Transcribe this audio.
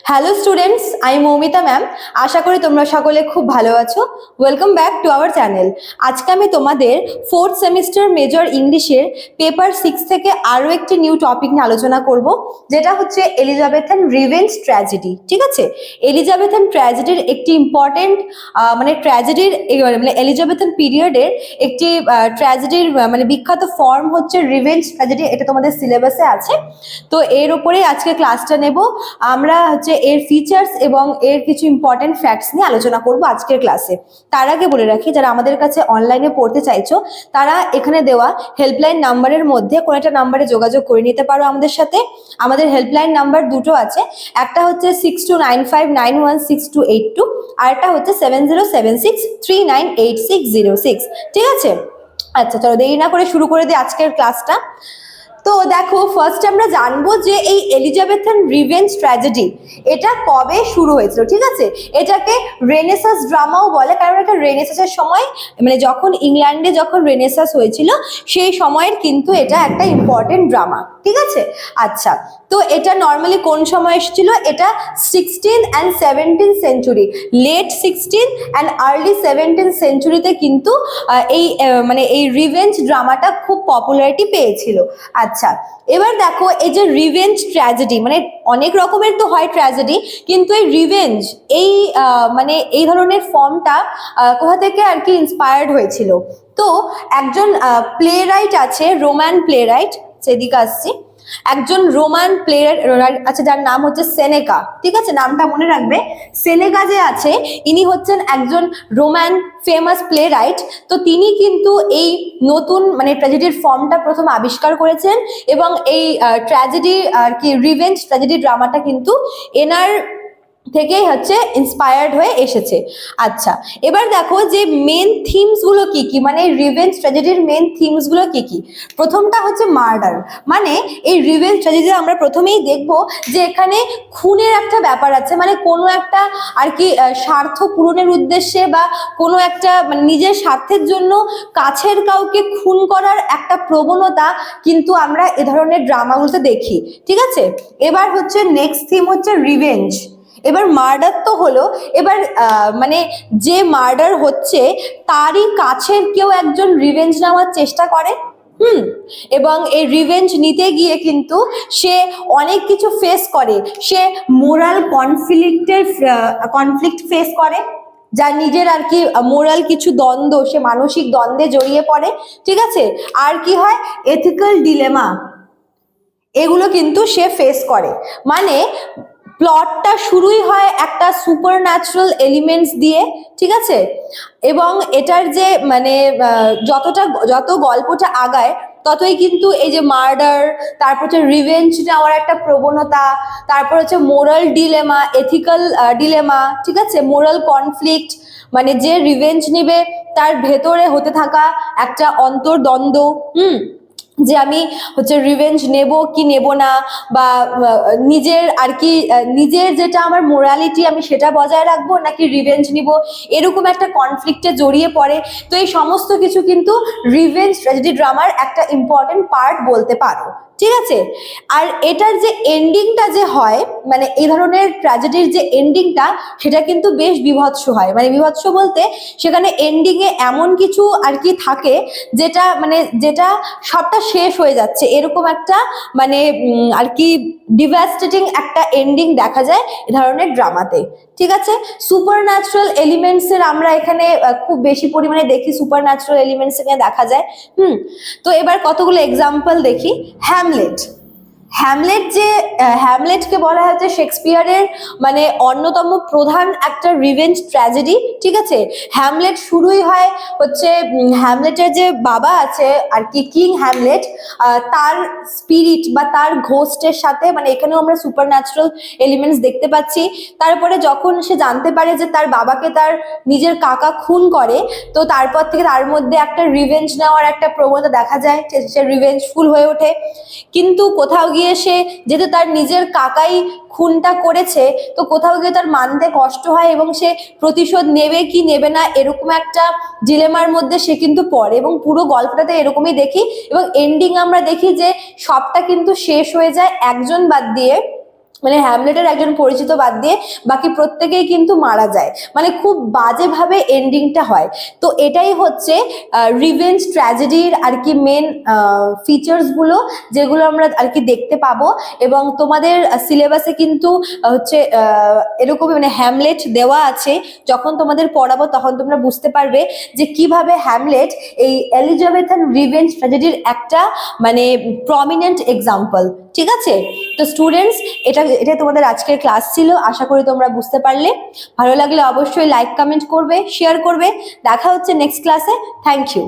Hello students, আমি Moumita ma'am. আশা করি তোমরা সকলে খুব ভালো আছো। Welcome back to our channel. আজকে আমি তোমাদের ফোর্থ সেমিস্টার মেজর ইংলিশের পেপার 6 থেকে আরও একটি নিউ টপিক নিয়ে আলোচনা করব, যেটা হচ্ছে এলিজাবেথান রিভেঞ্জ ট্র্যাজেডি। ঠিক আছে, এলিজাবেথান ট্র্যাজেডির একটি ইম্পর্টেন্ট ট্র্যাজেডির এলিজাবেথান পিরিয়ডের একটি ট্র্যাজেডির বিখ্যাত ফর্ম হচ্ছে রিভেঞ্জ ট্র্যাজেডি। এটা তোমাদের সিলেবাসে আছে। তো এর উপরেই আজকে ক্লাসটা নেব। আমরা হচ্ছে এর ফিচার্স এবং এর কিছু ইম্পর্টেন্ট ফ্যাক্টস নিয়ে আলোচনা করব আজকের ক্লাসে। তার আগে বলে রাখি, যারা আমাদের কাছে অনলাইনে পড়তে চাইছো তারা এখানে দেওয়া হেল্পলাইন নাম্বারের মধ্যে কোনো একটা নাম্বারে যোগাযোগ করে নিতে পারো আমাদের সাথে। আমাদের হেল্পলাইন নাম্বার দুটো আছে, একটা হচ্ছে 6295916282, আর একটা হচ্ছে 7076398606। ঠিক আছে, আচ্ছা চলো দেরি না করে শুরু করে দিই আজকের ক্লাসটা। তো দেখো, ফার্স্ট আমরা জানবো যে এই এলিজাবেথান রিভেঞ্জ ট্র্যাজেডি এটা কবে শুরু হয়েছিল। ঠিক আছে, এটাকে রেনেসাস ড্রামাও বলে, কারণ এটা রেনেসাসের সময়, যখন ইংল্যান্ডে যখন রেনেসাস হয়েছিল সেই সময়ের কিন্তু এটা একটা ইম্পর্টেন্ট ড্রামা। ঠিক আছে, আচ্ছা তো এটা নর্মালি কোন সময় এসেছিল? এটা 16th and 17th century, late 16th and early 17th সেঞ্চুরিতে কিন্তু এই রিভেঞ্জ ড্রামাটা খুব পপুলারিটি পেয়েছিল। আচ্ছা, এবার দেখো এই যে রিভেঞ্জ ট্র্যাজেডি, অনেক রকমের তো হয় ট্র্যাজেডি, কিন্তু এই রিভেঞ্জ এই ধরনের ফর্মটা কোথা থেকে আর কি ইন্সপায়ার্ড হয়েছিল? তো একজন প্লে রাইট আছে, রোমান প্লে রাইট, সেদিকে আসছি। একজন রোমান প্লেয়ার আছে যার নাম হচ্ছে সেনেকা। ঠিক আছে, নামটা মনে রাখবে। সেনেকা যে আছে, ইনি হচ্ছেন একজন রোমান ফেমাস প্লে রাইট। তো তিনি কিন্তু এই নতুন ট্র্যাজেডির ফর্মটা প্রথম আবিষ্কার করেছেন, এবং এই ট্র্যাজেডি আর কি রিভেঞ্জ ট্র্যাজেডি ড্রামাটা কিন্তু এনার থেকেই হচ্ছে ইন্সপায়ার্ড হয়ে এসেছে। আচ্ছা, এবার দেখো যে মেন থিমস গুলো কি কি, রিভেঞ্জ ট্র্যাজেডির মেন থিমস গুলো কি কি। প্রথমটা হচ্ছে মার্ডার। এই রিভেঞ্জ ট্র্যাজেডিতে আমরা প্রথমেই দেখবো যে এখানে খুনের একটা ব্যাপার আছে, কোনো একটা আর কি স্বার্থ পূরণের উদ্দেশ্যে বা কোনো একটা নিজের স্বার্থের জন্য কাছের কাউকে খুন করার একটা প্রবণতা কিন্তু আমরা এ ধরনের ড্রামাগুলোতে দেখি। ঠিক আছে, এবার হচ্ছে নেক্সট থিম হচ্ছে রিভেঞ্জ। এবার মার্ডার তো হলো, এবার যে মার্ডার হচ্ছে তারই কাছের কেউ একজন রিভেঞ্জ নেওয়ার চেষ্টা করে। এবং এই রিভেঞ্জ নিতে গিয়ে কিন্তু সে অনেক কিছু ফেস করে। সে মোরাল কনফ্লিক্ট ফেস করে, যার নিজের আর কি মোরাল কিছু দ্বন্দ্ব, সে মানসিক দ্বন্দ্বে জড়িয়ে পড়ে। ঠিক আছে, আর কি হয়, এথিক্যাল ডিলেমা, এগুলো কিন্তু সে ফেস করে। প্লটটা শুরুই হয় একটা সুপার ন্যাচারাল এলিমেন্টস দিয়ে। ঠিক আছে, এবং এটার যে যত গল্পটা আগায় ততই কিন্তু এই যে মার্ডার, তারপর হচ্ছে রিভেঞ্জ নেওয়ার একটা প্রবণতা, তারপর হচ্ছে মোরাল ডিলেমা, এথিক্যাল ডিলেমা, ঠিক আছে, মোরাল কনফ্লিক্ট, যে রিভেঞ্জ নিবে তার ভেতরে হতে থাকা একটা অন্তর্দ্বন্দ্ব, যে আমি হচ্ছে রিভেঞ্জ নেব কি নেব না, বা নিজের আর কি নিজের যেটা আমার মোরালিটি আমি সেটা বজায় রাখবো নাকি রিভেঞ্জ নিব, এরকম একটা কনফ্লিক্টে জড়িয়ে পড়ে। তো এই সমস্ত কিছু কিন্তু রিভেঞ্জ ট্র্যাজেডি ড্রামার একটা ইম্পর্টেন্ট পার্ট বলতে পারো। ঠিক আছে, আর এটার যে এন্ডিংটা যে হয়, এই ধরনের ট্র্যাজেডির যে এন্ডিংটা, সেটা কিন্তু বেশ বীভৎস হয়। বীভৎস বলতে সেখানে এন্ডিং এ এমন কিছু আর কি থাকে যেটা যেটা সবটা শেষ হয়ে যাচ্ছে, এরকম একটা আর কি ডিভাস্টেটিং একটা এন্ডিং দেখা যায় এ ধরনের ড্রামাতে। ঠিক আছে, সুপার ন্যাচারাল এলিমেন্টস এর আমরা এখানে খুব বেশি পরিমাণে দেখি, সুপার ন্যাচারাল এলিমেন্টস এখানে দেখা যায়। তো এবার কতগুলো এক্সাম্পল দেখি। হ্যামলেটকে বলা হচ্ছে শেক্সপিয়ারের অন্যতম প্রধান একটা রিভেঞ্জ ট্র্যাজেডি। ঠিক আছে, হ্যামলেট শুরুই হয় হচ্ছে হ্যামলেটের যে বাবা আছে আর কি, কিং হ্যামলেট, তার স্পিরিট বা তার ঘোস্টের সাথে, এখানেও আমরা সুপার ন্যাচারাল এলিমেন্টস দেখতে পাচ্ছি। তারপরে যখন সে জানতে পারে যে তার বাবাকে তার নিজের কাকা খুন করে, তো তারপর থেকে তার মধ্যে একটা রিভেঞ্জ নেওয়ার একটা প্রবণতা দেখা যায়, সে রিভেঞ্জফুল হয়ে ওঠে। কিন্তু কোথাও গিয়ে সে, যেহেতু তার নিজের কাকাই খুনটা করেছে, তো কোথাও গিয়ে তার মানতে কষ্ট হয় এবং সে প্রতিশোধ নেবে কি নেবে না এরকম একটা ডিলেমার মধ্যে সে কিন্তু পড়ে। এবং পুরো গল্পটাতে এরকমই দেখি, এবং এন্ডিং আমরা দেখি যে সবটা কিন্তু শেষ হয়ে যায় একজন বাদ দিয়ে, মানে হ্যামলেটের একজন পরিচিত বাদ দিয়ে বাকি প্রত্যেকেই কিন্তু মারা যায়, মানে খুব বাজেভাবে এন্ডিংটা হয়। তো এটাই হচ্ছে রিভেঞ্জ ট্র্যাজেডির আর কি মেন ফিচার্স গুলো, যেগুলো আমরা আর কি দেখতে পাবো। এবং তোমাদের সিলেবাসে কিন্তু হচ্ছে এরকম মানে হ্যামলেট দেওয়া আছে, যখন তোমাদের পড়াবো তখন তোমরা বুঝতে পারবে যে কিভাবে হ্যামলেট এই এলিজাবেথান রিভেঞ্জ ট্র্যাজেডির একটা মানে প্রমিনেন্ট এক্সাম্পল। ঠিক আছে, তো স্টুডেন্টস এটা তোমাদের আজকের ক্লাস ছিল, আশা করি তোমরা বুঝতে পারলে। ভালো লাগলে অবশ্যই লাইক কমেন্ট করবে, শেয়ার করবে। দেখা হচ্ছে নেক্সট ক্লাসে। Thank you.